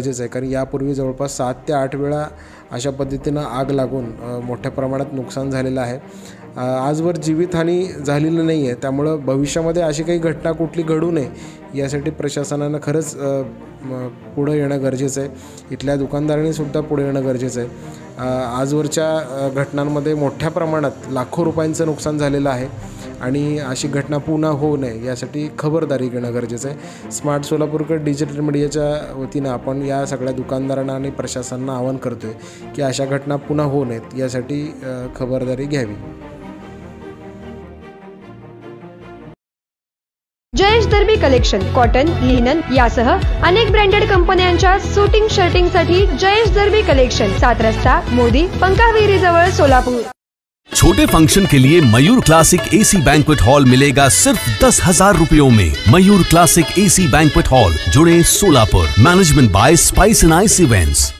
गरजेचं आहे, कारण यापूर्वी जवळपास 7 ते 8 वेळा अशा पद्धतीनं आग लागून मोठ्या प्रमाणात नुकसान झालेलं आहे. आजवर जीवितहानी झालेली नाही आहे, त्यामुळं भविष्यामध्ये अशी काही घटना कुठली घडू नये यासाठी प्रशासनानं खरंच पुढं येणं गरजेचं आहे. इथल्या दुकानदारांनीसुद्धा पुढे येणं गरजेचं आहे. आजवरच्या घटनांमध्ये मोठ्या प्रमाणात लाखो रुपयांचं नुकसान झालेलं आहे आणि अशी घटना पुन्हा होऊ नये यासाठी खबरदारी घेणं गरजेचं आहे. स्मार्ट सोलापूरकर डिजिटल मीडियाच्या वतीनं आपण या सगळ्या दुकानदारांना आणि प्रशासनाला आवाहन करतो आहे की अशा घटना पुन्हा होऊ नयेत यासाठी खबरदारी घ्यावी. जयेश दर्बी कलेक्शन कॉटन, लिनन यासह अनेक ब्रँडेड कंपन्यांच्या सूटिंग शर्टिंगसाठी जयेश दर्बी कलेक्शन, 7 रस्ता मोदी पंकाविरी जवळ सोलापूर. छोटे फंक्शन के लिए Mayur classic AC banquet hall मिलेगा सिर्फ 10,000 रुपयों में। Mayur classic AC banquet hall, जुड़े Solapur. Management by spice and ice events.